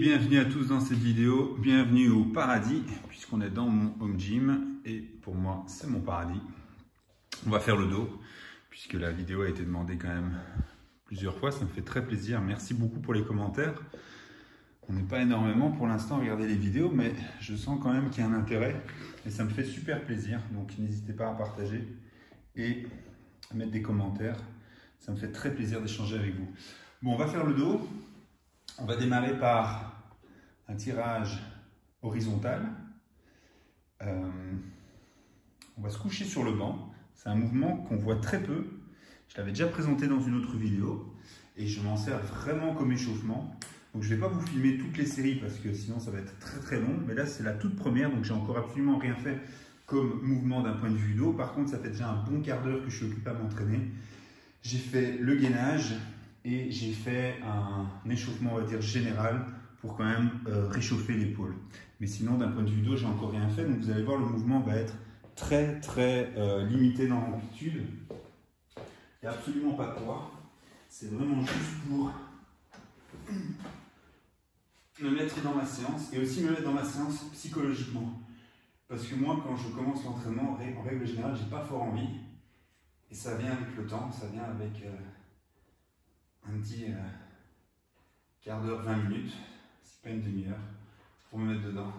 bienvenue à tous dans cette vidéo, bienvenue au paradis puisqu'on est dans mon home gym et pour moi c'est mon paradis. On va faire le dos puisque la vidéo a été demandée quand même plusieurs fois, ça me fait très plaisir, merci beaucoup pour les commentaires. On n'est pas énormément pour l'instant à regarder les vidéos mais je sens quand même qu'il y a un intérêt et ça me fait super plaisir, donc n'hésitez pas à partager et à mettre des commentaires, ça me fait très plaisir d'échanger avec vous. Bon, on va faire le dos. On va démarrer par un tirage horizontal. On va se coucher sur le banc. C'est un mouvement qu'on voit très peu. Je l'avais déjà présenté dans une autre vidéo et je m'en sers vraiment comme échauffement. Donc je ne vais pas vous filmer toutes les séries parce que sinon ça va être très long. Mais là c'est la toute première, donc j'ai encore absolument rien fait comme mouvement d'un point de vue dos. Par contre ça fait déjà un bon quart d'heure que je suis occupé à m'entraîner. J'ai fait le gainage et j'ai fait un échauffement, on va dire, général pour quand même réchauffer l'épaule. Mais sinon, d'un point de vue dos, j'ai encore rien fait. Donc vous allez voir, le mouvement va être très limité dans l'amplitude. Il n'y a absolument pas de poids. C'est vraiment juste pour me mettre dans ma séance et aussi me mettre dans ma séance psychologiquement. Parce que moi, quand je commence l'entraînement, en règle générale, j'ai pas fort envie. Et ça vient avec le temps, ça vient avec un petit quart d'heure, 20 minutes, c'est pas une demi-heure, pour me mettre dedans.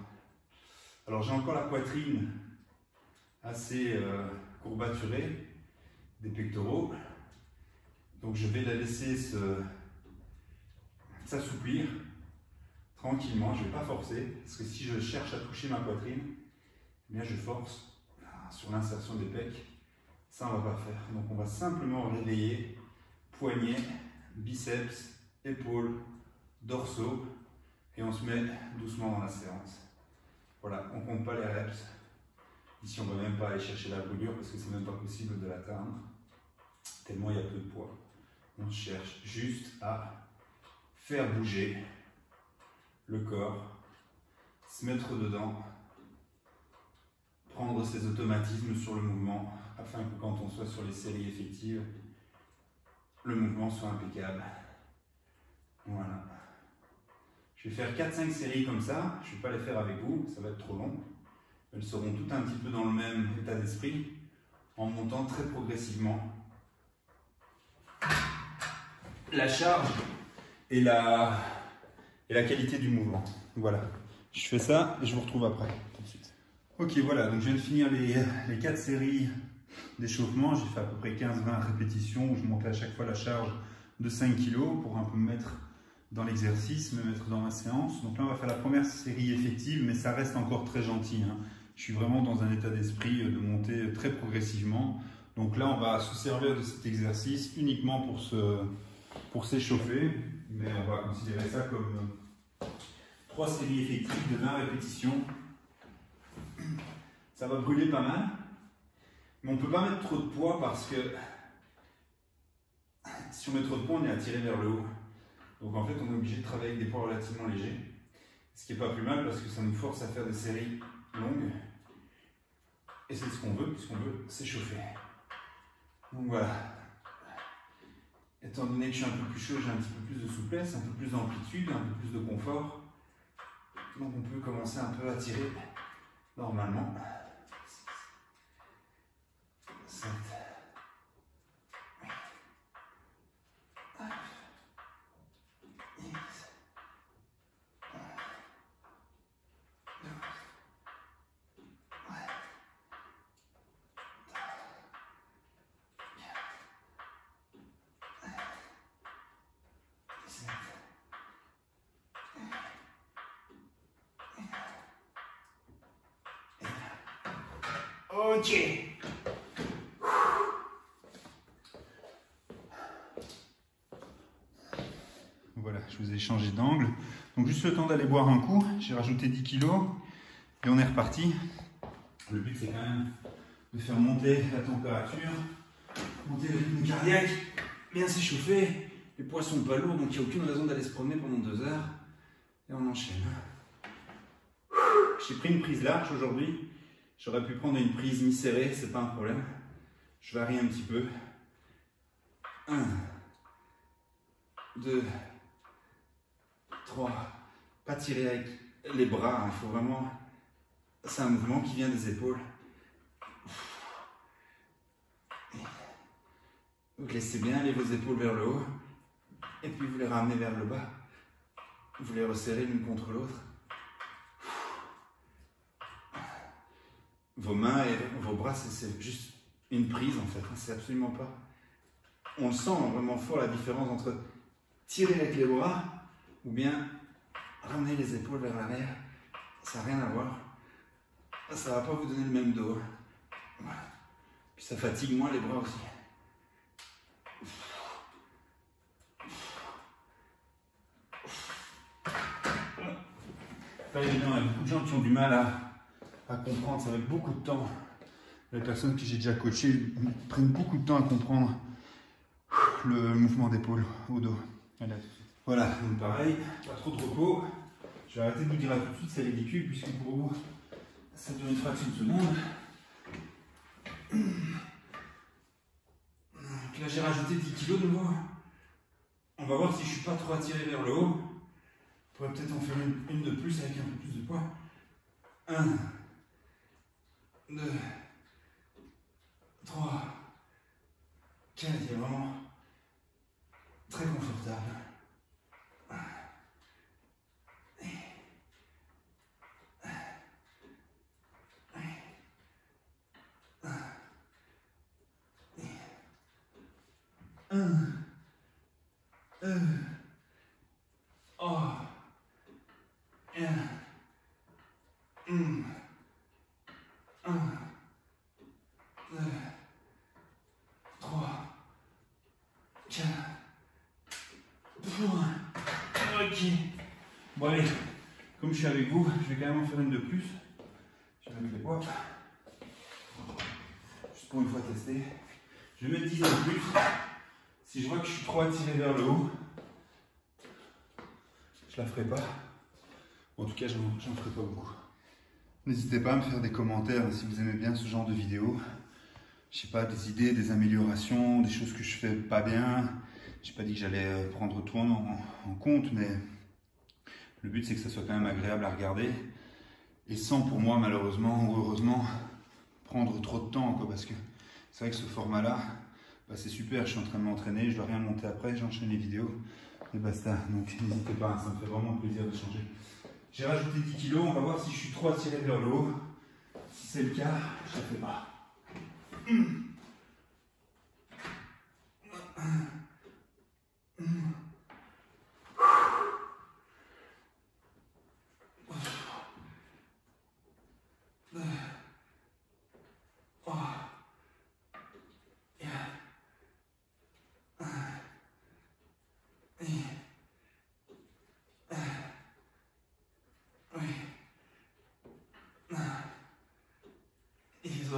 Alors j'ai encore la poitrine assez courbaturée, des pectoraux, donc je vais la laisser s'assouplir tranquillement, je ne vais pas forcer, parce que si je cherche à toucher ma poitrine, eh bien je force sur l'insertion des pecs, ça on ne va pas faire. Donc on va simplement réveiller poignets, biceps, épaules, dorsaux et on se met doucement dans la séance. Voilà, on ne compte pas les reps. Ici on ne va même pas aller chercher la brûlure parce que c'est même pas possible de l'atteindre tellement il y a peu de poids. On cherche juste à faire bouger le corps, se mettre dedans, prendre ses automatismes sur le mouvement afin que quand on soit sur les séries effectives, le mouvement soit impeccable. Voilà. Je vais faire 4-5 séries comme ça. Je ne vais pas les faire avec vous, ça va être trop long. Elles seront toutes un petit peu dans le même état d'esprit, en montant très progressivement la charge et la qualité du mouvement. Voilà. Je fais ça et je vous retrouve après. Tout de suite. Ok, voilà. Donc je viens de finir les 4 séries d'échauffement. J'ai fait à peu près 15-20 répétitions où je montais à chaque fois la charge de 5 kg pour un peu me mettre dans l'exercice, me mettre dans ma séance. Donc là, on va faire la première série effective, mais ça reste encore très gentil, hein. Je suis vraiment dans un état d'esprit de monter très progressivement. Donc là, on va se servir de cet exercice uniquement pour s'échauffer, mais on va considérer ça comme 3 séries effectives de 20 répétitions. Ça va brûler pas mal. Mais on ne peut pas mettre trop de poids parce que si on met trop de poids, on est attiré vers le haut. Donc en fait, on est obligé de travailler avec des poids relativement légers. Ce qui n'est pas plus mal parce que ça nous force à faire des séries longues. Et c'est ce qu'on veut, puisqu'on veut s'échauffer. Donc voilà. Étant donné que je suis un peu plus chaud, j'ai un petit peu plus de souplesse, un peu plus d'amplitude, un peu plus de confort. Donc on peut commencer un peu à tirer normalement. 7. Ok. Voilà, je vous ai changé d'angle. Donc juste le temps d'aller boire un coup. J'ai rajouté 10 kg et on est reparti. Le but c'est quand même de faire monter la température, monter le rythme cardiaque, bien s'échauffer. Les poids sont pas lourds donc il n'y a aucune raison d'aller se promener pendant 2 heures. Et on enchaîne. J'ai pris une prise large aujourd'hui. J'aurais pu prendre une prise mi-serrée, c'est pas un problème. Je varie un petit peu. 1, 2, 3, Pas tirer avec les bras, il faut vraiment... C'est un mouvement qui vient des épaules. Vous laissez bien aller vos épaules vers le haut. Et puis vous les ramenez vers le bas. Vous les resserrez l'une contre l'autre. Vos mains et vos bras, c'est juste une prise en fait. C'est absolument pas... On le sent vraiment fort la différence entre tirer avec les bras ou bien ramener les épaules vers l'arrière. Ça n'a rien à voir. Ça ne va pas vous donner le même dos. Voilà. Puis ça fatigue moins les bras aussi. Pas évident, il y a beaucoup de gens qui ont du mal à comprendre, ça met beaucoup de temps. Les personnes que j'ai déjà coachées prennent beaucoup de temps à comprendre le mouvement d'épaule au dos. Voilà, donc pareil, pas trop de repos. Je vais arrêter de vous dire là tout de suite, c'est ridicule, puisque pour vous, ça dure une fraction de seconde. Donc là, j'ai rajouté 10 kg de nouveau. On va voir si je ne suis pas trop attiré vers le haut. Je pourrais peut-être en faire une de plus avec un peu plus de poids. 1, 2, 3, 4, il est vraiment très confortable. Ok. Bon allez, comme je suis avec vous, je vais quand même en faire une de plus. Je vais mettre les poids. Juste pour une fois tester. Je vais mettre 10 de plus. Si je vois que je suis trop attiré vers le haut, je la ferai pas. En tout cas, j'en ferai pas beaucoup. N'hésitez pas à me faire des commentaires si vous aimez bien ce genre de vidéo. Je sais pas, des idées, des améliorations, des choses que je fais pas bien. J'ai pas dit que j'allais prendre tout en compte, mais le but c'est que ça soit quand même agréable à regarder. Et sans pour moi, malheureusement ou heureusement, prendre trop de temps, quoi, parce que c'est vrai que ce format-là, bah, c'est super, je suis en train de m'entraîner, je dois rien monter après, j'enchaîne les vidéos et basta. Donc n'hésitez pas, ça me fait vraiment plaisir de changer. J'ai rajouté 10 kg, on va voir si je suis trop attiré vers le haut. Si c'est le cas, je ne le fais pas.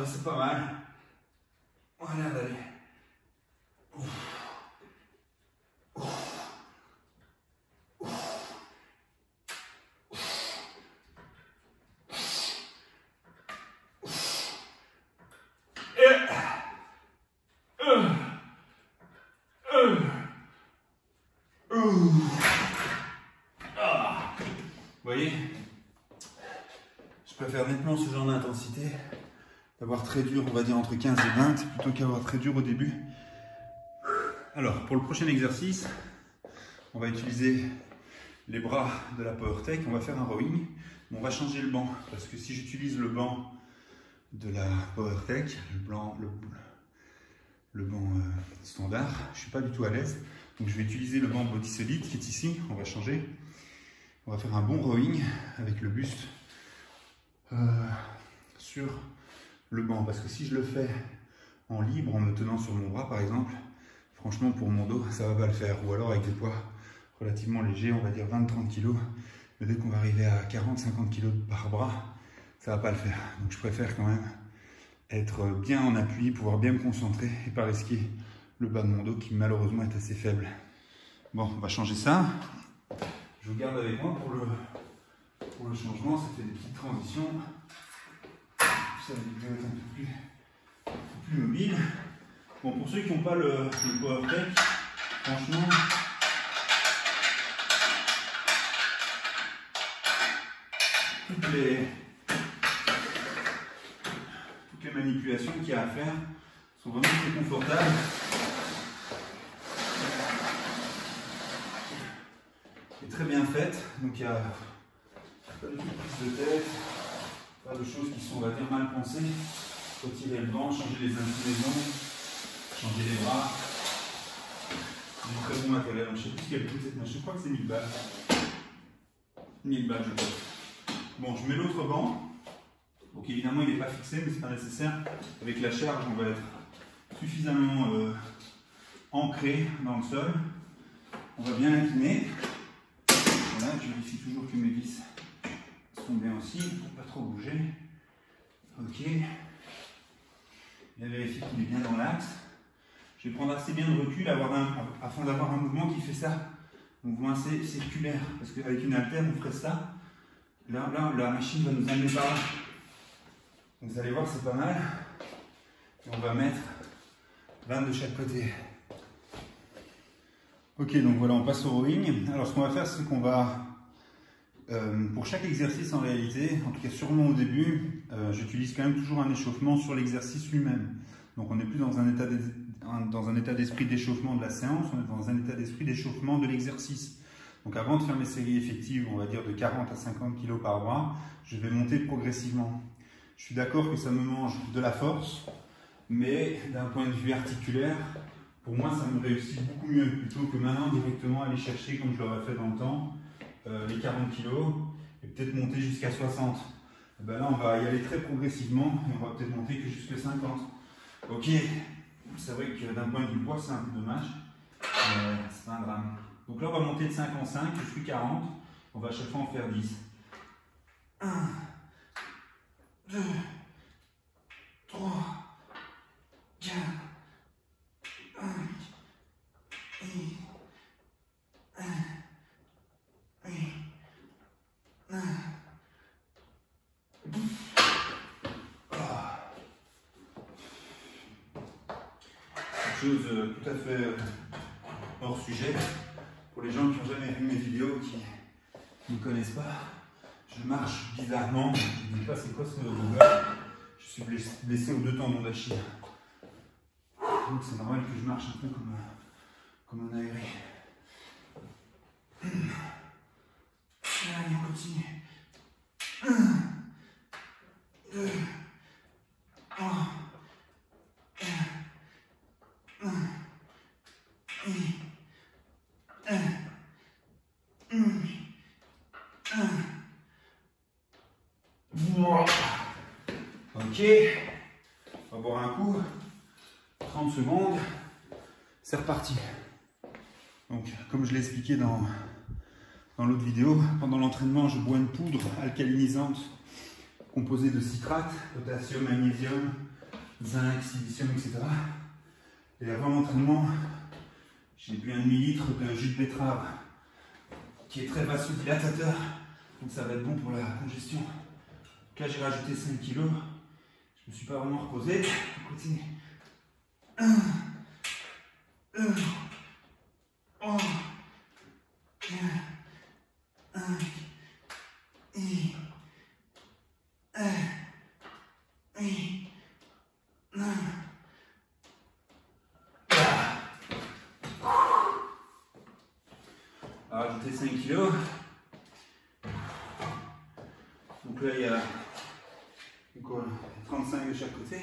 C'est pas mal. Voilà, d'aller. Vous voyez, je préfère nettement ce genre d'intensité, d'avoir très dur, on va dire entre 15 et 20, plutôt qu'avoir très dur au début. Alors, pour le prochain exercice, on va utiliser les bras de la PowerTech, on va faire un rowing, mais on va changer le banc, parce que si j'utilise le banc de la PowerTech, le banc standard, je ne suis pas du tout à l'aise, donc je vais utiliser le banc Body Solid qui est ici, on va changer. On va faire un bon rowing avec le buste sur le banc, parce que si je le fais en libre, en me tenant sur mon bras par exemple, franchement pour mon dos ça va pas le faire, ou alors avec des poids relativement légers, on va dire 20-30 kg, mais dès qu'on va arriver à 40-50 kg par bras, ça va pas le faire. Donc je préfère quand même être bien en appui, pouvoir bien me concentrer et pas risquer le bas de mon dos qui malheureusement est assez faible. Bon, on va changer ça. Je vous garde avec moi pour le changement, ça fait des petites transitions. Ça va être un peu plus mobile. Bon, pour ceux qui n'ont pas le PowerTech, franchement, toutes les manipulations qu'il y a à faire sont vraiment très confortables. Et très bien faites. Donc il n'y a pas de prise de tête, pas de choses qui sont, on va dire, mal pensées. Retirer le banc, changer les inclinaisons, changer les bras. Du très bon matériel. Je ne sais plus ce qu'elle coûte cette machine. Je crois que c'est 1000 balles. 1000 balles, je pense. Bon, je mets l'autre banc. Donc évidemment, il n'est pas fixé, mais ce n'est pas nécessaire. Avec la charge, on va être suffisamment ancré dans le sol. On va bien l'incliner. Voilà, je vérifie toujours que mes vis sont bien aussi, pour ne pas trop bouger. Ok. Bien vérifier qu'il est bien dans l'axe. Je vais prendre assez bien de recul afin d'avoir un mouvement qui fait ça. Un mouvement assez circulaire. Parce qu'avec une haltère, on ferait ça. Là, la machine va nous amener par là. Donc vous allez voir, c'est pas mal. Et on va mettre 20 de chaque côté. Ok, donc voilà, on passe au rowing. Alors ce qu'on va faire, c'est qu'on va, pour chaque exercice en réalité, en tout cas sûrement au début, j'utilise quand même toujours un échauffement sur l'exercice lui-même. Donc on n'est plus dans un état d'esprit d'échauffement de la séance, on est dans un état d'esprit d'échauffement de l'exercice. Donc avant de faire mes séries effectives, on va dire de 40 à 50 kg par bras, je vais monter progressivement. Je suis d'accord que ça me mange de la force, mais d'un point de vue articulaire, pour moi ça me réussit beaucoup mieux, plutôt que maintenant directement aller chercher, comme je l'aurais fait dans le temps, les 40 kg et peut-être monter jusqu'à 60. Et ben là on va y aller très progressivement et on va peut-être monter que jusqu'à 50. Ok, c'est vrai que d'un point de vue poids c'est un peu dommage, mais c'est pas un drame. Donc là on va monter de 5 en 5, je suis 40, on va à chaque fois en faire 10. 1, 2, 3, 4, 5, 6, 9, 10. Chose tout à fait hors sujet. Pour les gens qui n'ont jamais vu mes vidéos, qui ne me connaissent pas, je marche bizarrement. Je ne sais pas c'est quoi ce yoga. Je suis blessé aux 2 tendons d'Achille. Donc c'est normal que je marche un peu comme un aéré. Allez, on continue. 1, 2, 3, 4, 1, 1. Ok, on va boire un coup, 30 secondes, c'est reparti. Donc, comme je l'ai expliqué dans l'autre vidéo, pendant l'entraînement, je bois une poudre alcalinisante composée de citrate, potassium, magnésium, zinc, silicium, etc. Et avant l'entraînement, j'ai bu un demi-litre de jus de betterave qui est très vasodilatateur, donc ça va être bon pour la congestion. Donc là j'ai rajouté 5 kg, je ne me suis pas vraiment reposé. On continue. 1, 2, 3, 4, 5, 6, 7, 8, 9. On va rajouter 5 kg. Donc là il y a quoi, 35 de chaque côté.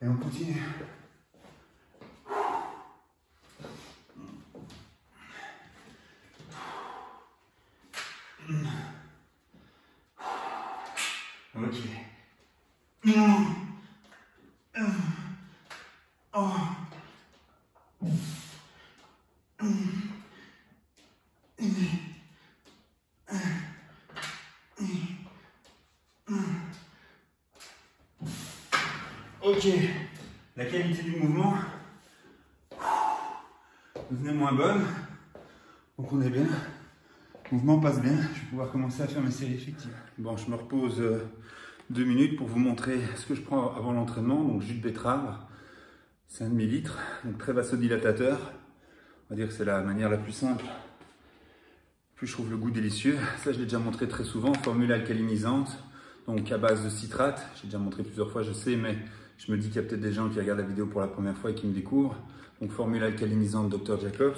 Et on continue. Ok. Ok, la qualité du mouvement devenait moins bonne, donc on est bien, le mouvement passe bien, je vais pouvoir commencer à faire mes séries effectives. Bon, je me repose 2 minutes pour vous montrer ce que je prends avant l'entraînement, donc jus de betterave, c'est un demi-litre, donc très vasodilatateur, on va dire que c'est la manière la plus simple plus je trouve le goût délicieux. Ça, je l'ai déjà montré très souvent, formule alcalinisante, donc à base de citrate. J'ai déjà montré plusieurs fois, je sais, mais je me dis qu'il y a peut-être des gens qui regardent la vidéo pour la première fois et qui me découvrent. Donc formule alcalinisante Dr Jacobs.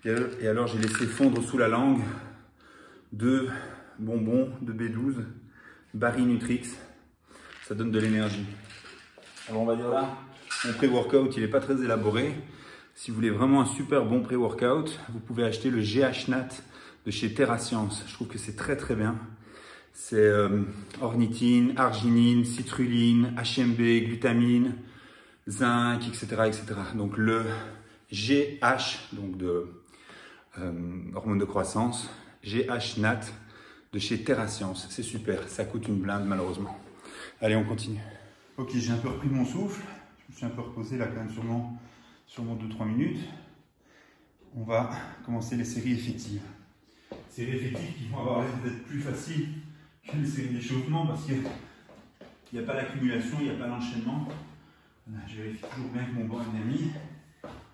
Et alors, j'ai laissé fondre sous la langue 2 bonbons de B12, Barry Nutrix. Ça donne de l'énergie. Alors, on va dire là, mon pré-workout, il n'est pas très élaboré. Si vous voulez vraiment un super bon pré-workout, vous pouvez acheter le GH-NAT de chez TerraScience. Je trouve que c'est très très bien. C'est ornithine, arginine, citrulline, HMB, glutamine, zinc, etc., etc. Donc le GH, donc de hormone de croissance, GH-NAT de chez TerraScience. C'est super, ça coûte une blinde malheureusement. Allez, on continue. Ok, j'ai un peu repris mon souffle. Je me suis un peu reposé là quand même sûrement 2-3 minutes. On va commencer les séries effectives. Séries effectives qui vont avoir l'air d'être plus faciles que les séries d'échauffement parce qu'il n'y a pas l'accumulation, il n'y a pas l'enchaînement. Je vérifie toujours bien que mon banc est bien mis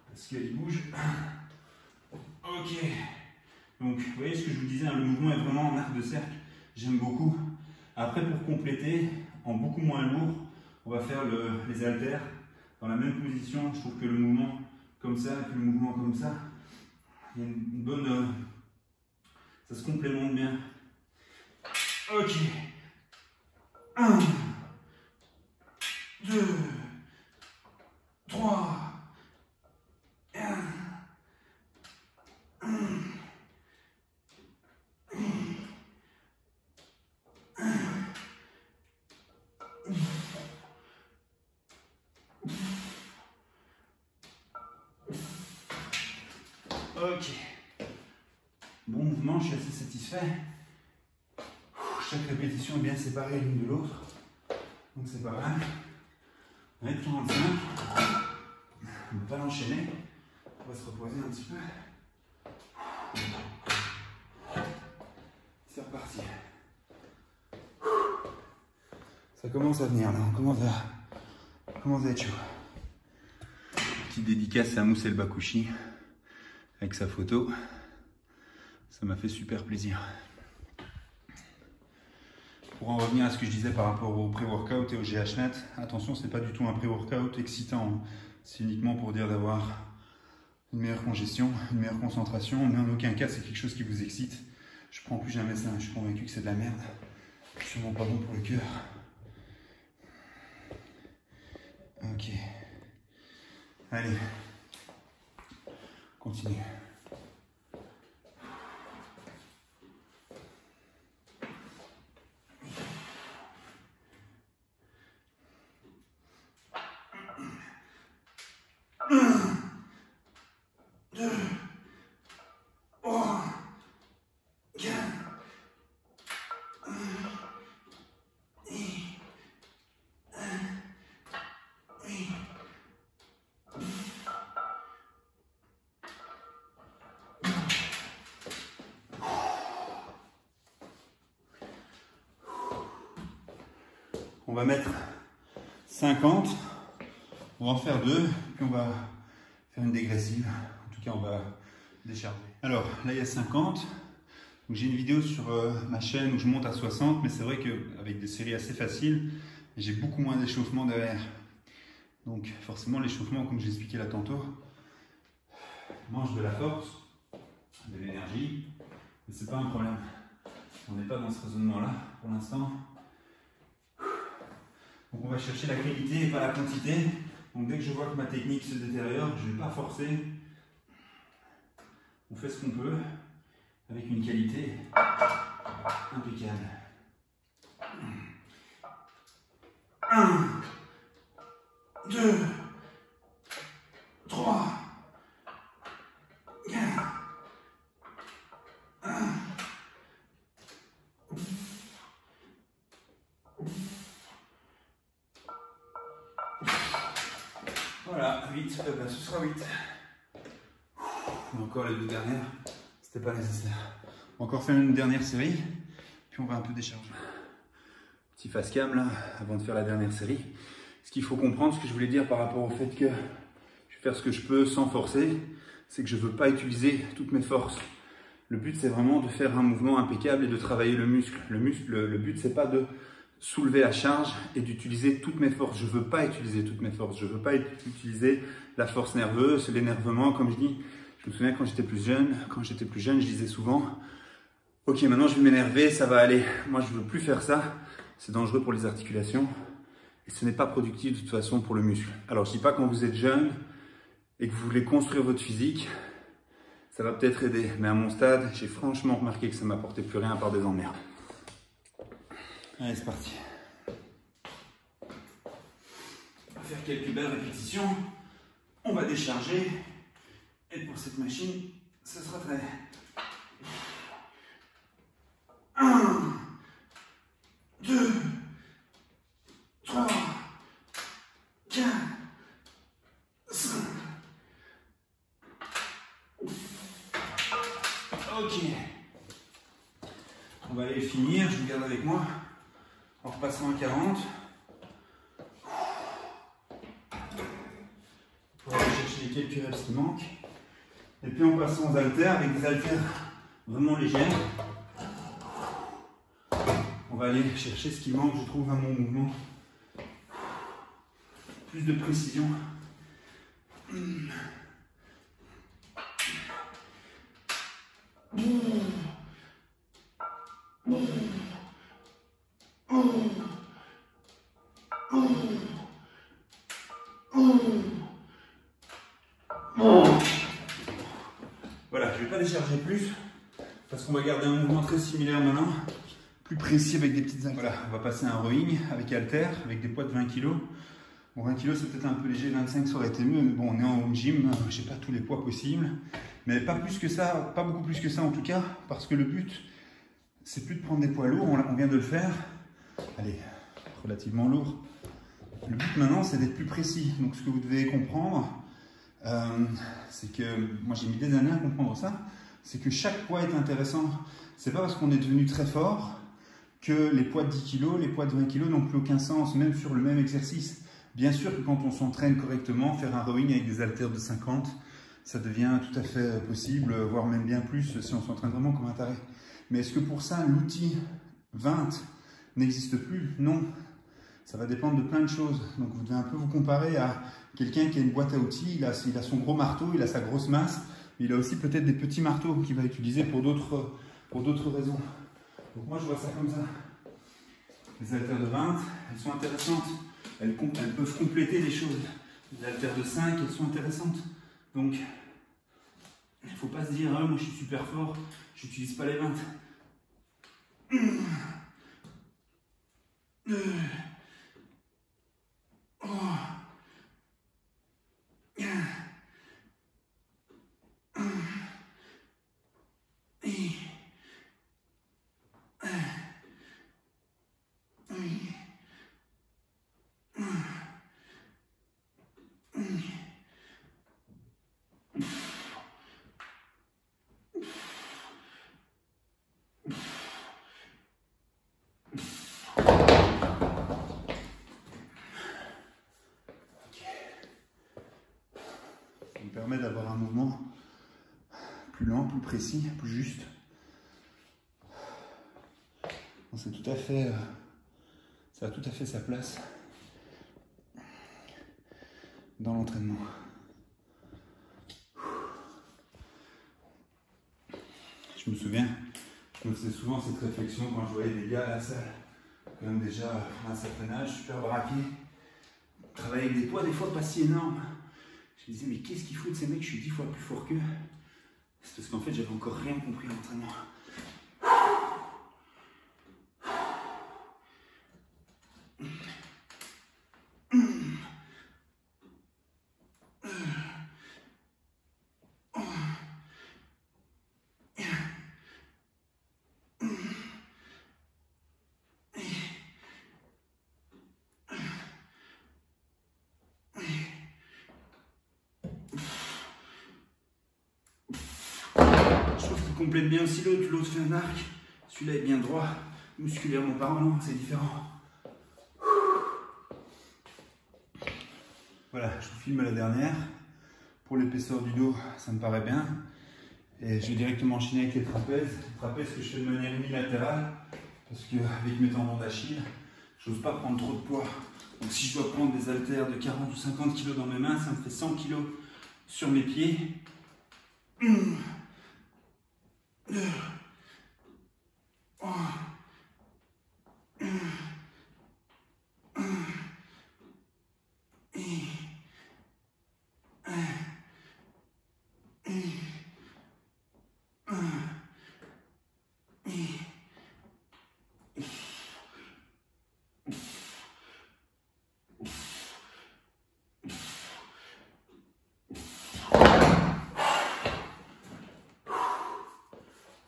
parce qu'il bouge. Ok. Donc, vous voyez ce que je vous disais, hein, le mouvement est vraiment en arc de cercle. J'aime beaucoup. Après, pour compléter, en beaucoup moins lourd, on va faire les haltères dans la même position. Je trouve que le mouvement comme ça et le mouvement comme ça, il y a une bonne... ça se complémente bien. Ok. 1, 2, 3, 1, 1, 1, 1. Ok. Bon mouvement, je suis assez satisfait. Chaque répétition est bien séparée l'une de l'autre. Donc c'est pas mal. On va être 45. On ne va pas l'enchaîner. On va se reposer un petit peu. C'est reparti. Ça commence à venir là, on commence à être chaud. Petite dédicace à Moussel Bakouchi avec sa photo. Ça m'a fait super plaisir. Pour en revenir à ce que je disais par rapport au pré-workout et au GH-NAT, attention, c'est pas du tout un pré-workout excitant. C'est uniquement pour dire d'avoir une meilleure congestion, une meilleure concentration, mais en aucun cas c'est quelque chose qui vous excite. Je prends plus jamais ça, je suis convaincu que c'est de la merde. Sûrement pas bon pour le cœur. Ok. Allez. Continue. On va mettre 50, on va en faire 2, puis on va faire une dégressive. En tout cas, on va décharger. Alors, là, il y a 50. J'ai une vidéo sur ma chaîne où je monte à 60, mais c'est vrai qu'avec des séries assez faciles, j'ai beaucoup moins d'échauffement derrière. Donc, forcément, l'échauffement, comme j'ai expliqué là tantôt, mange de la force, de l'énergie, mais c'est pas un problème. On n'est pas dans ce raisonnement-là pour l'instant. Donc on va chercher la qualité et pas la quantité. Donc dès que je vois que ma technique se détériore, je ne vais pas forcer. On fait ce qu'on peut avec une qualité impeccable. 1, 2, 3, 4, 1. Voilà, 8, ce sera 8. Encore les 2 dernières, c'était pas nécessaire. On va encore faire une dernière série, puis on va un peu décharger. Petit face cam là, avant de faire la dernière série. Ce qu'il faut comprendre, ce que je voulais dire par rapport au fait que je vais faire ce que je peux sans forcer, c'est que je ne veux pas utiliser toutes mes forces. Le but, c'est vraiment de faire un mouvement impeccable et de travailler le muscle. Le but, c'est pas de soulever la charge et d'utiliser toutes mes forces. Je veux pas utiliser toutes mes forces. Je veux pas utiliser la force nerveuse, l'énervement, comme je dis. Je me souviens quand j'étais plus jeune, je disais souvent, ok, maintenant je vais m'énerver, ça va aller. Moi, je veux plus faire ça. C'est dangereux pour les articulations et ce n'est pas productif de toute façon pour le muscle. Alors, je dis pas quand vous êtes jeune et que vous voulez construire votre physique, ça va peut-être aider. Mais à mon stade, j'ai franchement remarqué que ça m'apportait plus rien à part des emmerdes. Allez, c'est parti. On va faire quelques belles répétitions. On va décharger. Et pour cette machine, ce sera très... 1, 2, 3, 4, 5. Ok. On va aller finir, je vous garde avec moi. En repassant à 40. Pour aller chercher les quelques reps qui manquent. Et puis en passant aux haltères, avec des haltères vraiment légères. On va aller chercher ce qui manque, je trouve, à mon mouvement. Plus de précision. Voilà, je ne vais pas décharger plus parce qu'on va garder un mouvement très similaire maintenant, plus précis avec des petites haltères. Voilà, on va passer à un rowing avec haltères, avec des poids de 20 kg. Bon, 20 kg c'est peut-être un peu léger, 25 ça aurait été mieux, mais bon, on est en home gym, je n'ai pas tous les poids possibles, mais pas plus que ça, pas beaucoup plus que ça en tout cas, parce que le but, c'est plus de prendre des poids lourds, on vient de le faire, allez, relativement lourd. Le but maintenant, c'est d'être plus précis. Donc, ce que vous devez comprendre, c'est que, moi j'ai mis des années à comprendre ça, c'est que chaque poids est intéressant. C'est pas parce qu'on est devenu très fort que les poids de 10 kg, les poids de 20 kg n'ont plus aucun sens, même sur le même exercice. Bien sûr que quand on s'entraîne correctement, faire un rowing avec des haltères de 50, ça devient tout à fait possible, voire même bien plus si on s'entraîne vraiment comme un taré. Mais est-ce que pour ça, l'outil 20 n'existe plus? Non. Ça va dépendre de plein de choses. Donc vous devez un peu vous comparer à quelqu'un qui a une boîte à outils, il a son gros marteau, il a sa grosse masse, mais il a aussi peut-être des petits marteaux qu'il va utiliser pour d'autres raisons. Donc moi je vois ça comme ça. Les haltères de 20, elles sont intéressantes. Elles peuvent compléter les choses. Les haltères de 5, elles sont intéressantes. Donc il ne faut pas se dire ah, moi je suis super fort, je n'utilise pas les 20. Permet d'avoir un mouvement plus lent, plus précis, plus juste. C'est tout à fait, ça a tout à fait sa place dans l'entraînement. Je me souviens, je me faisais souvent cette réflexion quand je voyais des gars à la salle, quand même déjà à un certain âge, super braqués, travailler avec des poids des fois pas si énormes. Je me disais, mais qu'est-ce qu'ils foutent ces mecs, je suis 10 fois plus fort qu'eux. C'est parce qu'en fait, j'avais encore rien compris à l'entraînement. Complète bien aussi l'autre fait un arc, celui-là est bien droit, musculairement parlant, c'est différent. Voilà, je vous filme la dernière. Pour l'épaisseur du dos, ça me paraît bien. Et je vais directement enchaîner avec les trapèzes. Les trapèzes que je fais de manière unilatérale, parce qu'avec mes tendons d'Achille, je n'ose pas prendre trop de poids. Donc si je dois prendre des haltères de 40 ou 50 kg dans mes mains, ça me fait 100 kg sur mes pieds.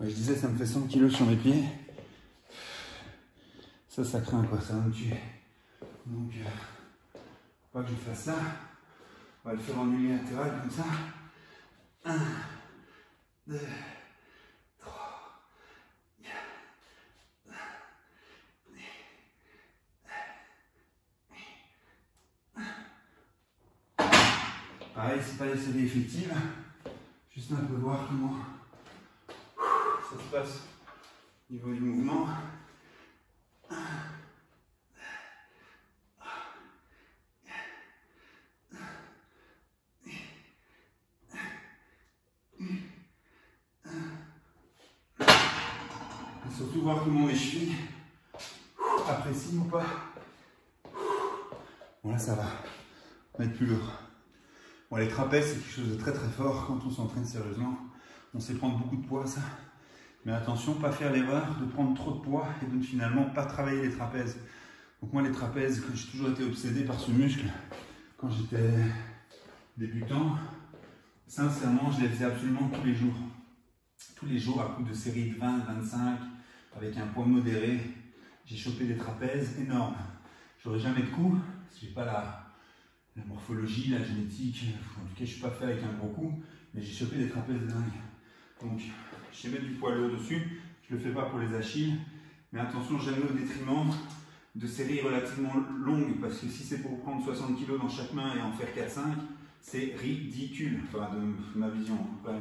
Ouais, je disais, ça me fait 100 kg sur mes pieds. Ça craint quoi, ça va me tuer. Donc, pas que je fasse ça. On va le faire en unilatéral comme ça. 1, 2, 3, 4. Pareil, c'est pas des séries effectives. Juste un peu voir comment ça se passe au niveau du mouvement. Et surtout voir comment mes chevilles apprécient ou pas. Bon là ça va, on va être plus lourd. Bon, les trapèzes c'est quelque chose de très très fort quand on s'entraîne sérieusement. On sait prendre beaucoup de poids ça. Mais attention, pas faire l'erreur de prendre trop de poids et de finalement pas travailler les trapèzes. Donc moi les trapèzes, j'ai toujours été obsédé par ce muscle quand j'étais débutant. Sincèrement, je les faisais absolument tous les jours. Tous les jours à coup de série de 20, 25, avec un poids modéré. J'ai chopé des trapèzes énormes. J'aurais jamais de coups, parce que j'ai pas la morphologie, la génétique. En tout cas, je suis pas fait avec un gros coup, mais j'ai chopé des trapèzes dingues. Donc, je sais mettre du poids lourd dessus. Je le fais pas pour les Achilles, mais attention, jamais au détriment de séries relativement longues, parce que si c'est pour prendre 60 kg dans chaque main et en faire 4-5, c'est ridicule. Enfin, de ma vision. Après,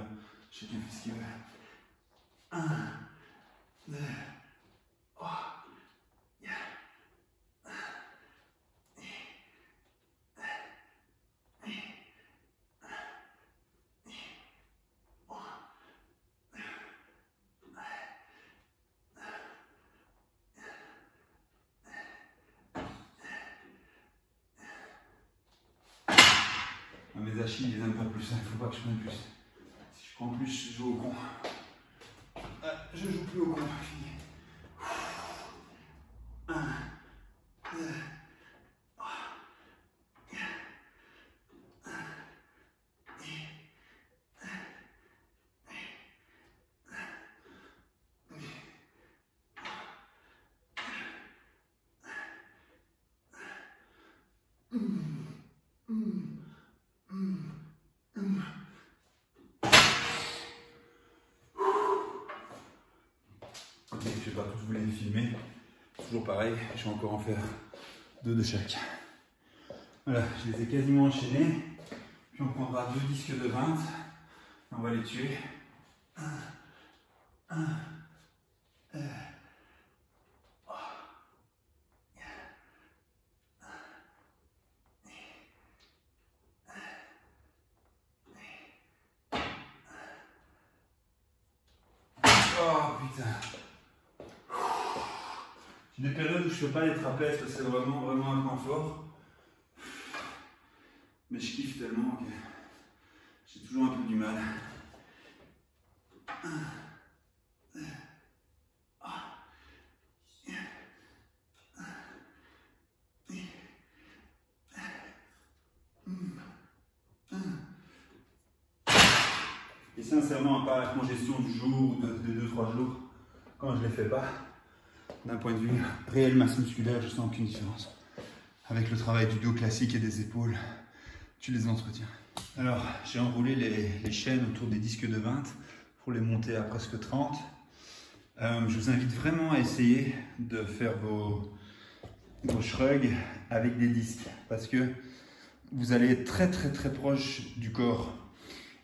chacun fait ce qu'il veut. 1, 2, 3. Mes Achilles, ils n'aiment pas plus, il ne faut pas que je prenne plus. Si je prends plus, je joue au con. Je joue plus au con. 1, 2, 3, 4, 1, 2, 3. Ok, je ne vais pas tous vous les filmer. Toujours pareil, je vais encore en faire 2 de chaque. Voilà, je les ai quasiment enchaînés. Puis on prendra 2 disques de 20. On va les tuer. 1, 1, 2. Oh putain. J'ai des périodes où je ne fais pas les trapèzes parce que c'est vraiment un point fort. Mais je kiffe tellement que j'ai toujours un peu du mal. 1, 2, 3. Et sincèrement, à part la congestion du jour ou de 2-3 jours, quand je ne les fais pas, d'un point de vue réelle masse musculaire, je sens aucune différence. Avec le travail du dos classique et des épaules, tu les entretiens. Alors, j'ai enroulé les chaînes autour des disques de 20 pour les monter à presque 30. Je vous invite vraiment à essayer de faire vos shrugs avec des disques parce que vous allez être très proche du corps.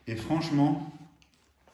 Et franchement,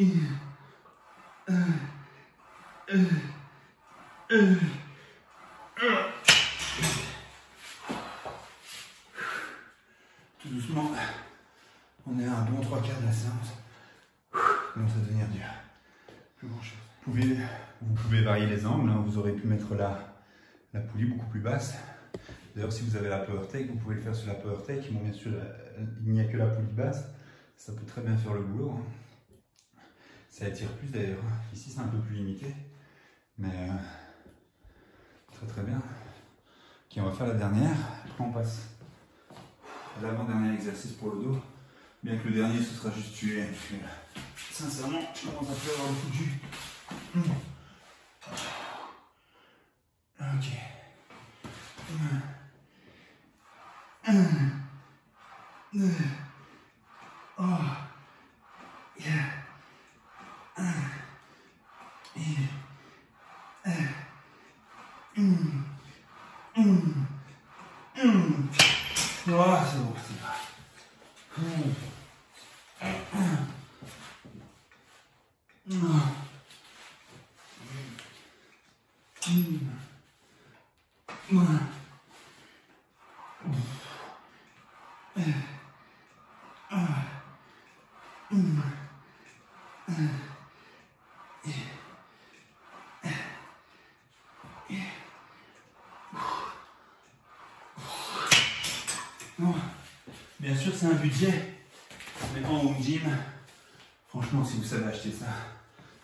Tout doucement, on est à un bon 3/4 de la séance. Commence à devenir dur. Plus grand chose. Vous pouvez varier les angles, hein. Vous aurez pu mettre la poulie beaucoup plus basse. D'ailleurs, si vous avez la power take, vous pouvez le faire sur la power take. Bon, bien sûr, il n'y a que la poulie basse. Ça peut très bien faire le boulot, hein. Ça attire plus d'ailleurs. Ici, c'est un peu plus limité. Mais très très bien. Ok, on va faire la dernière. Après, on passe à l'avant-dernier exercice pour le dos. Bien que le dernier, ce sera juste tué. Sincèrement, je commence à plus avoir beaucoup de jus. Ok. Oh. Yeah. Oh, c'est bon, c'est pas. Bien sûr, c'est un budget, mais en home gym, franchement, si vous savez acheter ça,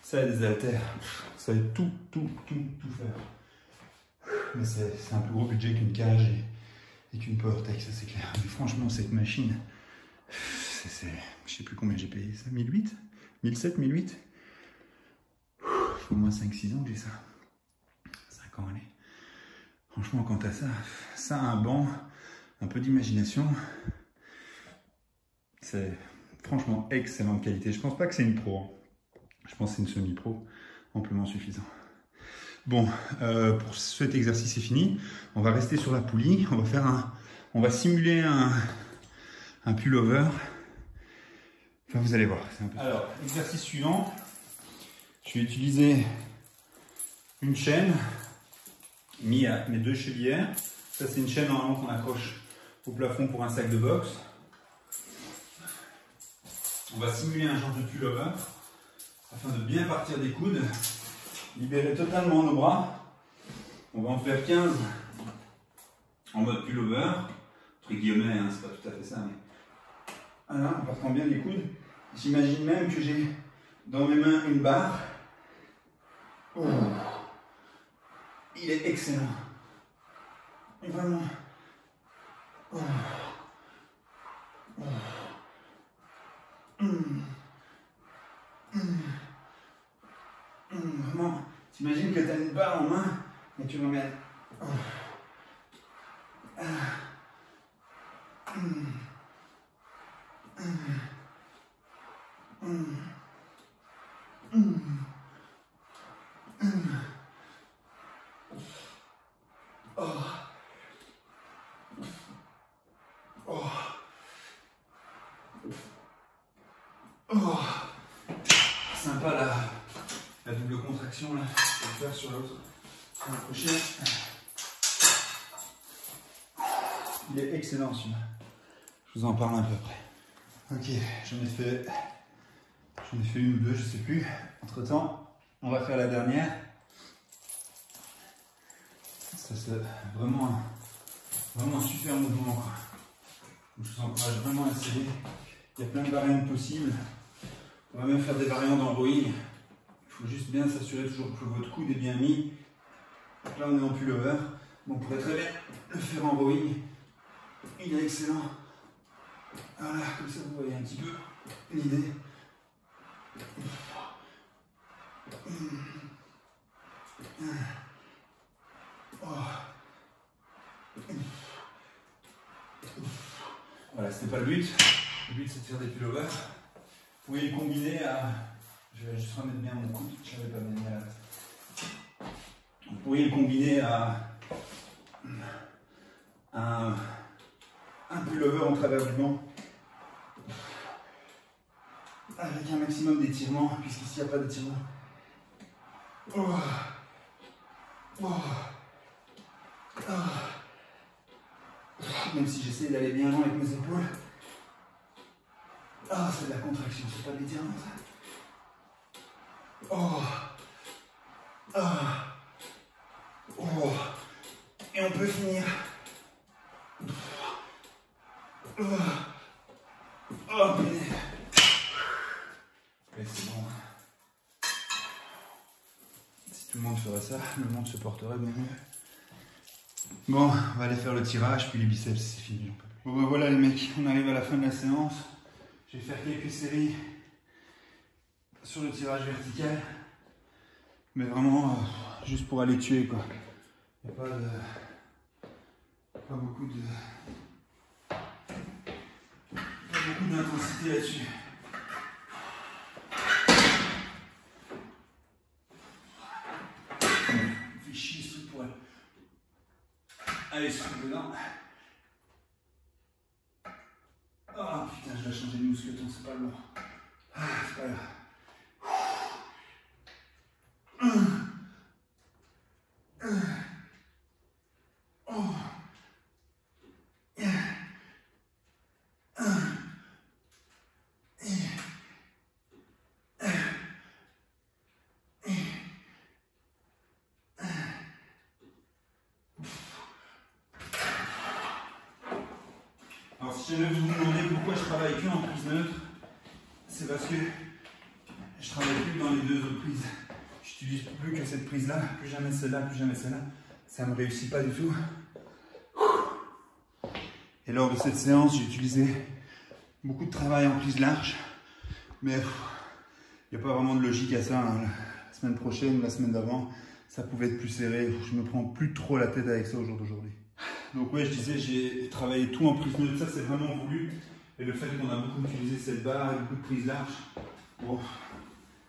ça a des haltères, vous savez tout faire. Mais c'est un plus gros budget qu'une cage et qu'une PowerTech, ça c'est clair. Mais franchement, cette machine, je sais plus combien j'ai payé ça, 1008 1007, 1008 il faut au moins 5-6 ans que j'ai ça. 5 ans, allez. Franchement, quant à ça a un banc, un peu d'imagination. C'est franchement excellente qualité. Je pense pas que c'est une pro. Hein. Je pense que c'est une semi-pro, amplement suffisant. Bon, pour cet exercice c'est fini. On va rester sur la poulie. On va simuler un pullover. Enfin, vous allez voir. Alors, exercice suivant. Je vais utiliser une chaîne mis à mes 2 chevillères. Ça, c'est une chaîne normalement qu'on accroche au plafond pour un sac de boxe. On va simuler un genre de pullover afin de bien partir des coudes, libérer totalement nos bras. On va en faire 15 en mode pullover, entre guillemets, hein, c'est pas tout à fait ça, mais voilà, en partant bien des coudes. J'imagine même que j'ai dans mes mains une barre. Oh. Il est excellent. Vraiment. Oh. Oh. Vraiment, t'imagines que tu as une barre en main et tu l'emmènes. Sympa la double contraction là, je vais le faire sur l'autre, sur la prochaine. Il est excellent celui-là. Je vous en parle un peu après. Ok, j'en ai fait une ou deux, je sais plus. Entre temps, on va faire la dernière. Ça c'est vraiment un super mouvement, quoi. Je vous encourage vraiment à essayer. Il y a plein de variantes possibles. On va même faire des variantes en rowing. Il faut juste bien s'assurer toujours que votre coude est bien mis. Donc là on est en pullover. On pourrait très bien le faire en rowing. Il est excellent. Voilà, comme ça vous voyez un petit peu l'idée. Voilà, c'était pas le but. Le but c'est de faire des pullovers. Vous pouvez le combiner à... Je vais juste remettre bien mon coude, je n'avais pas mis à la... Vous pourriez le combiner à un pullover en travers du banc. avec un maximum d'étirement, puisqu'ici il n'y a pas d'étirement. Oh. Oh. Oh. Même si j'essaie d'aller bien loin avec mes épaules. Ah, c'est de la contraction, c'est pas de l'étirement ça. Oh. Ah. Oh. Et on peut finir. Oh, oh putain. Et c'est bon. Si tout le monde ferait ça, le monde se porterait bien mieux. Bon, on va aller faire le tirage, puis les biceps, c'est fini. Bon ben voilà les mecs, on arrive à la fin de la séance. Je vais faire quelques séries sur le tirage vertical. Mais vraiment, juste pour aller tuer quoi. Il n'y a pas beaucoup d'intensité là-dessus. On fait chier ce truc pour aller sur le dedans. Oh putain, je dois changer de mousqueton, c'est pas le bon. Ah, c'est pas grave. Alors si jamais vous vous demandez pourquoi je travaille que en prise neutre, c'est parce que je travaille plus dans les deux autres prises. J'utilise plus que cette prise là, plus jamais celle-là, plus jamais celle-là. Ça me réussit pas du tout. Et lors de cette séance, j'ai utilisé beaucoup de travail en prise large, mais il n'y a pas vraiment de logique à ça. Hein. La semaine prochaine, la semaine d'avant, ça pouvait être plus serré. Je me prends plus trop la tête avec ça au jour d'aujourd'hui. Donc ouais, je disais, j'ai travaillé tout en prise neutre, ça c'est vraiment voulu. Et le fait qu'on a beaucoup utilisé cette barre et beaucoup de prises larges, bon,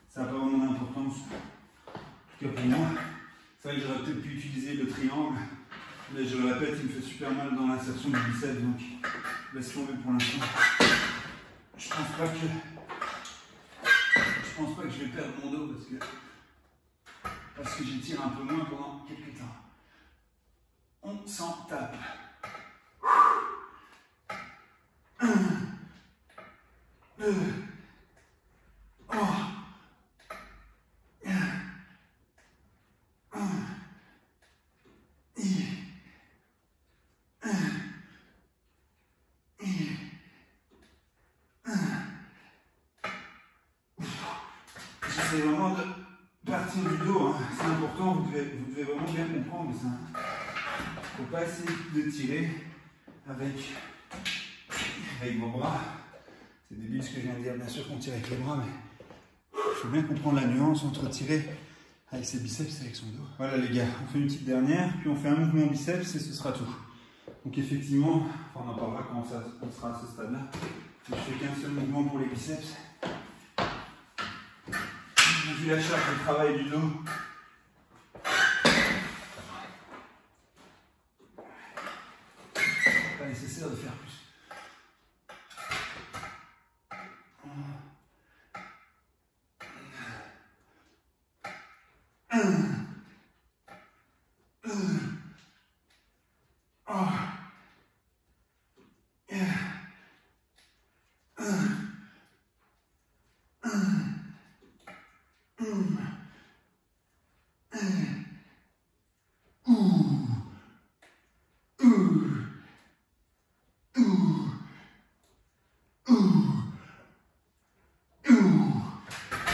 ça n'a pas vraiment d'importance. En tout cas pour moi, c'est vrai que j'aurais peut-être pu utiliser le triangle, mais je le répète, il me fait super mal dans l'insertion du biceps, donc laisse tomber pour l'instant. Je pense pas que je vais perdre mon dos parce que j'étire un peu moins pendant quelques temps. On s'en tape. J'essaie vraiment de partir du dos, hein. C'est important, vous devez vraiment bien comprendre ça. Il ne faut pas essayer de tirer avec vos bras. C'est débile ce que je viens de dire, bien sûr qu'on tire avec les bras, mais il faut bien comprendre la nuance entre tirer avec ses biceps et avec son dos. Voilà les gars, on fait une petite dernière, puis on fait un mouvement biceps et ce sera tout. Donc effectivement, enfin, on en parlera quand on sera à ce stade-là. Je fais qu'un seul mouvement pour les biceps. Vu la charge du travail du dos. Pas nécessaire de faire plus.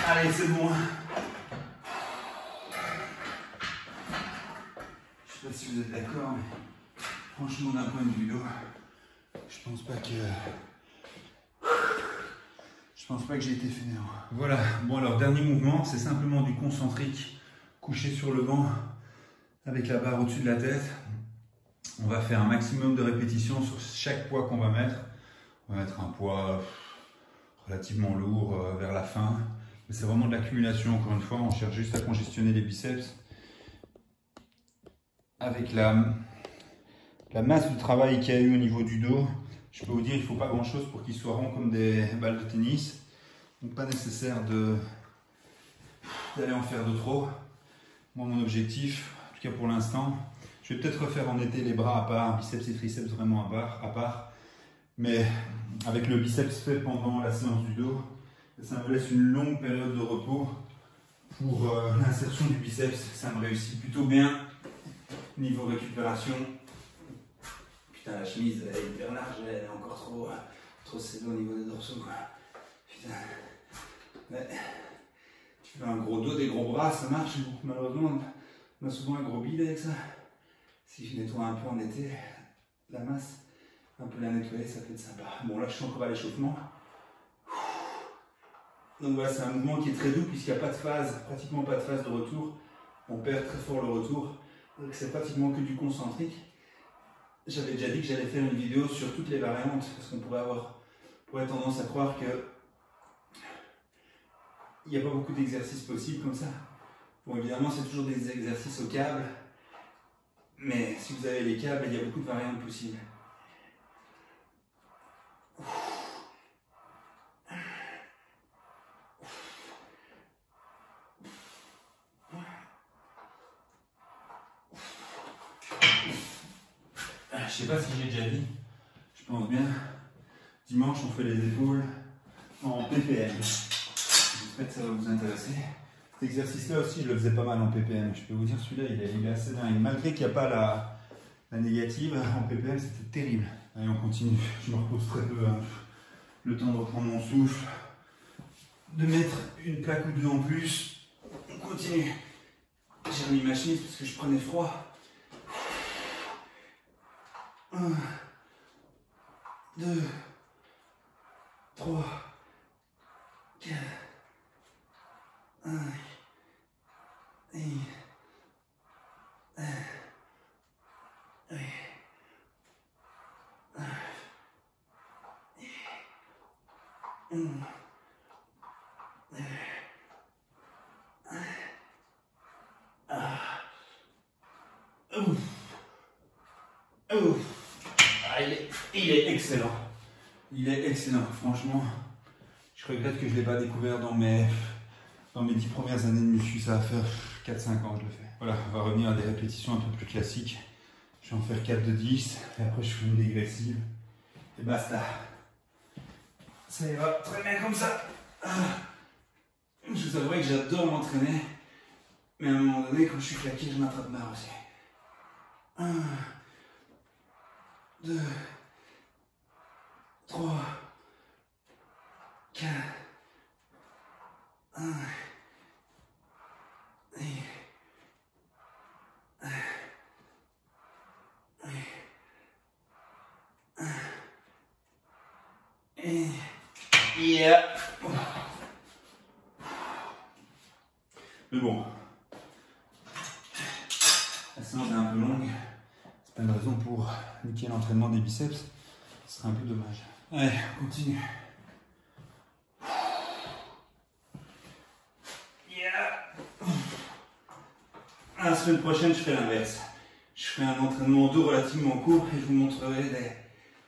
Allez, c'est bon. Je sais pas si vous êtes d'accord, mais franchement, d'un point de vue dos, je pense pas que j'ai été fainéant. Voilà, bon alors dernier mouvement, c'est simplement du concentrique couché sur le banc avec la barre au-dessus de la tête. On va faire un maximum de répétitions sur chaque poids qu'on va mettre. On va mettre un poids relativement lourd vers la fin. Mais c'est vraiment de l'accumulation, encore une fois, on cherche juste à congestionner les biceps. Avec la masse de travail qu'il y a eu au niveau du dos, je peux vous dire qu'il ne faut pas grand chose pour qu'il soit rond comme des balles de tennis. Donc pas nécessaire d'aller en faire de trop. Moi, mon objectif, en tout cas pour l'instant, je vais peut-être refaire en été les bras à part, biceps et triceps vraiment à part. Mais avec le biceps fait pendant la séance du dos, ça me laisse une longue période de repos pour l'insertion du biceps. Ça me réussit plutôt bien niveau récupération. Putain, la chemise elle est hyper large, elle est encore trop serrée au niveau des dorsaux, quoi. Putain. Ouais. Tu fais un gros dos, des gros bras, ça marche. Malheureusement, on a souvent un gros bide avec ça. Si je nettoie un peu en été, la masse, un peu la nettoyer, ça peut être sympa. Bon, là, je suis encore à l'échauffement. Donc voilà, c'est un mouvement qui est très doux puisqu'il n'y a pas de phase, pratiquement pas de phase de retour. On perd très fort le retour. Donc c'est pratiquement que du concentrique. J'avais déjà dit que j'allais faire une vidéo sur toutes les variantes parce qu'on pourrait tendance à croire que il n'y a pas beaucoup d'exercices possibles comme ça. Bon, évidemment, c'est toujours des exercices au câble. Mais si vous avez les câbles, il y a beaucoup de variantes possibles. Je sais pas si j'ai déjà dit, je pense bien. Dimanche, on fait les épaules en PPM. J'espère que ça va vous intéresser. Cet exercice-là aussi, je le faisais pas mal en PPM. Je peux vous dire, celui-là, il est assez dingue. Malgré qu'il n'y a pas la négative, en PPM, c'était terrible. Allez, on continue. Je me repose très peu. Hein. Le temps de reprendre mon souffle, de mettre une plaque ou deux en plus. On continue. J'ai remis ma chemise parce que je prenais froid. 1, 2, 3, 4, 5, 6, il est excellent. Il est excellent, franchement. Je regrette que je ne l'ai pas découvert dans mes 10 premières années de muscu. Ça va faire 4-5 ans que je le fais. Voilà, on va revenir à des répétitions un peu plus classiques. Je vais en faire 4 de 10. Et après, je fais une dégressive. Et basta. Ça ira très bien comme ça. Je vous avouerai que j'adore m'entraîner. Mais à un moment donné, quand je suis claqué, je m'attrape marre aussi. 1, 2, 3, 4, 5, 6, 1, yeah. Mais bon, la séance est un peu longue. C'est pas une raison pour niquer l'entraînement des biceps. Ce serait un peu dommage. Allez, on continue. Yeah. La semaine prochaine, je ferai l'inverse. Je ferai un entraînement dos relativement court et je vous montrerai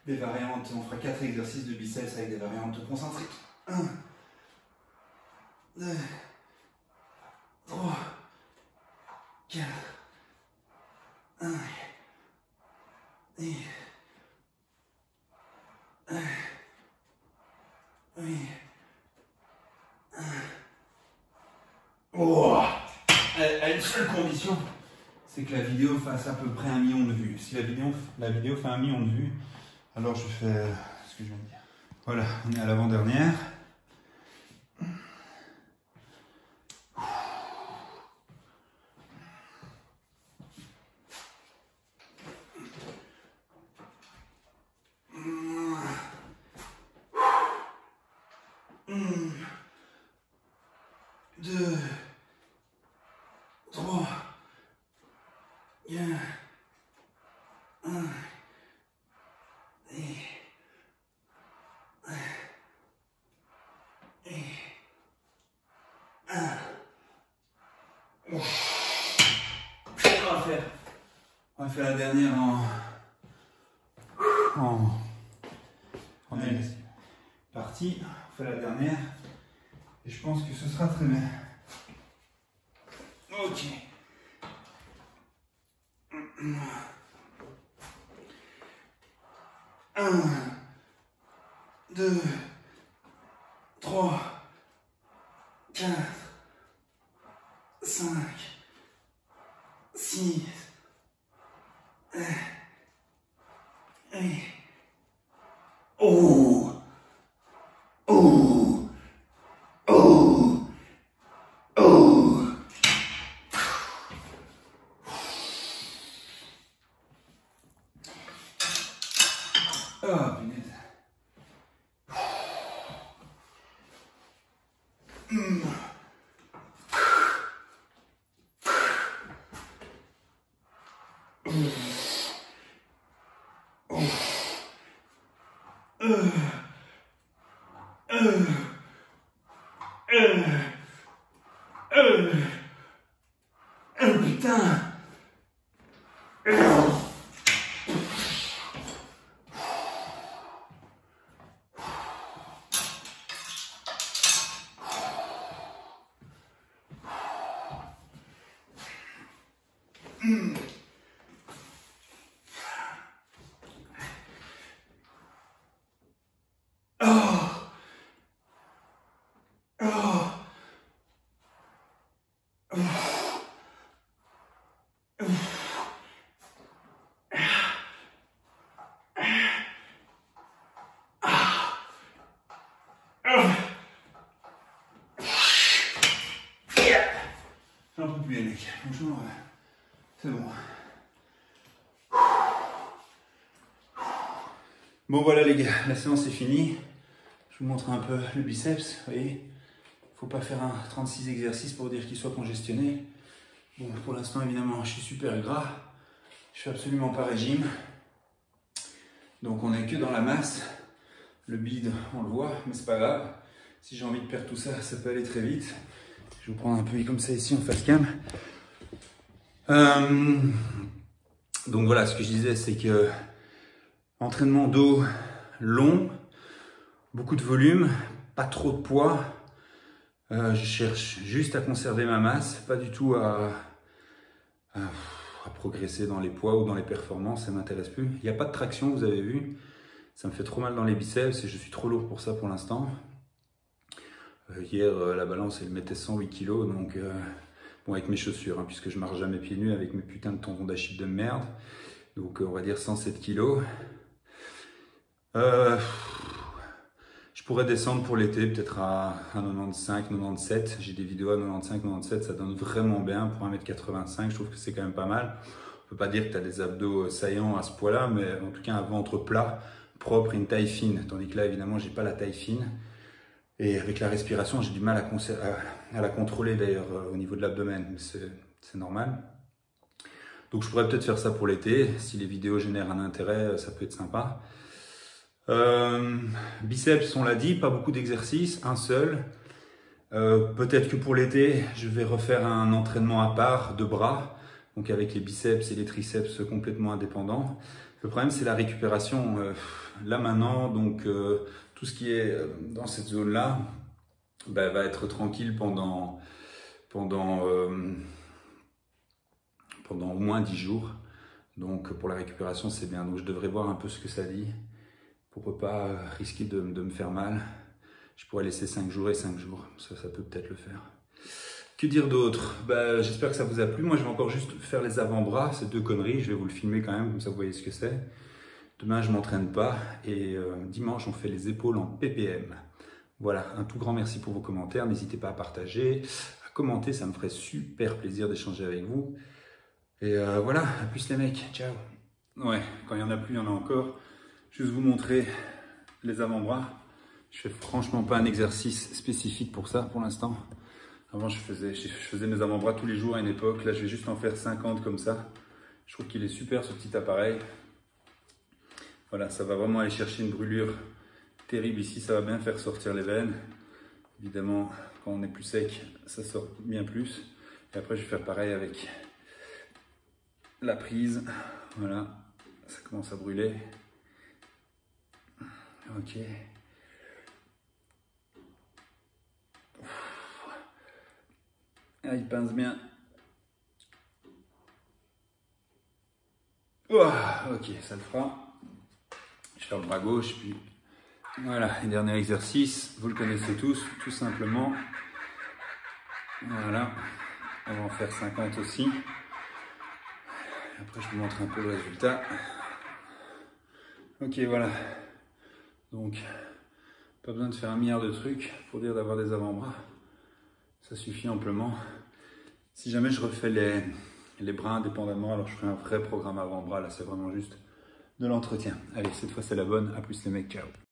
des variantes. On fera 4 exercices de biceps avec des variantes concentriques. 1, 2, 3, 4, 5, 6, 8, oh. À une seule condition, c'est que la vidéo fasse à peu près 1 million de vues. Si la vidéo fait 1 million de vues, alors je fais ce que je viens de dire. Voilà, on est à l'avant-dernière. On va faire la dernière en agressive. Parti, on fait la dernière. Et je pense que ce sera très bien. Ok. 1, 2, 3, 4, 5, 6, et... Oh! Oh! Oh! Oh! Ah, punaise. Putain! Oh! Oh! J'en peux plus les mecs, franchement, c'est bon. Bon voilà les gars, la séance est finie. Je vous montre un peu le biceps, vous voyez. Faut pas faire un 36 exercices pour dire qu'il soit congestionné. Bon, pour l'instant évidemment, je suis super gras. Je fais absolument pas régime. Donc on est que dans la masse. Le bide, on le voit, mais c'est pas grave. Si j'ai envie de perdre tout ça, ça peut aller très vite. Je vais vous prendre un peu comme ça ici en face cam. Donc voilà, ce que je disais, c'est que entraînement dos long, beaucoup de volume, pas trop de poids. Je cherche juste à conserver ma masse, pas du tout à progresser dans les poids ou dans les performances, ça ne m'intéresse plus. Il n'y a pas de traction, vous avez vu. Ça me fait trop mal dans les biceps et je suis trop lourd pour ça pour l'instant. Hier, la balance, elle mettait 108 kg, donc bon, avec mes chaussures, hein, puisque je marche jamais pieds nus avec mes putains de tendons d'Achille de merde. Donc on va dire 107 kg. Je pourrais descendre pour l'été, peut-être à 95, 97. J'ai des vidéos à 95, 97, ça donne vraiment bien pour 1m85. Je trouve que c'est quand même pas mal. On peut pas dire que tu as des abdos saillants à ce poids-là, mais en tout cas un ventre plat, propre et une taille fine. Tandis que là, évidemment, j'ai pas la taille fine. Et avec la respiration, j'ai du mal à la contrôler d'ailleurs au niveau de l'abdomen, mais c'est normal. Donc je pourrais peut-être faire ça pour l'été, si les vidéos génèrent un intérêt, ça peut être sympa. Biceps, on l'a dit, pas beaucoup d'exercices, un seul. Peut-être que pour l'été, je vais refaire un entraînement à part de bras, donc avec les biceps et les triceps complètement indépendants. Le problème, c'est la récupération. Là maintenant, donc tout ce qui est dans cette zone-là va être tranquille pendant au moins 10 jours. Donc pour la récupération, c'est bien. Donc je devrais voir un peu ce que ça dit pour ne pas risquer de me faire mal. Je pourrais laisser 5 jours et 5 jours. Ça peut peut-être le faire. Que dire d'autre? J'espère que ça vous a plu. Moi, je vais encore juste faire les avant-bras. C'est 2 conneries. Je vais vous le filmer quand même, comme ça vous voyez ce que c'est. Demain, je ne m'entraîne pas. Et dimanche, on fait les épaules en ppm. Voilà, un tout grand merci pour vos commentaires. N'hésitez pas à partager, à commenter. Ça me ferait super plaisir d'échanger avec vous. Et voilà, à plus les mecs. Ciao. Ouais, quand il n'y en a plus, il y en a encore. Juste vous montrer les avant-bras. Je fais franchement pas un exercice spécifique pour ça pour l'instant. Avant, je faisais mes avant-bras tous les jours à une époque. Là, je vais juste en faire 50 comme ça. Je trouve qu'il est super ce petit appareil. Voilà, ça va vraiment aller chercher une brûlure terrible ici. Ça va bien faire sortir les veines. Évidemment, quand on est plus sec, ça sort bien plus. Et après, je vais faire pareil avec la prise. Voilà, ça commence à brûler. Ok. Ah, il pince bien. Oh, ok, ça le fera. Je fais le bras gauche, puis voilà. Et dernier exercice, vous le connaissez tous, tout simplement. Voilà. On va en faire 50 aussi. Après, je vous montre un peu le résultat. Ok, voilà. Donc, pas besoin de faire 1 milliard de trucs pour dire d'avoir des avant-bras. Ça suffit amplement. Si jamais je refais les bras indépendamment, alors je ferai un vrai programme avant-bras. Là, c'est vraiment juste de l'entretien. Allez, cette fois, c'est la bonne. À plus les mecs, ciao.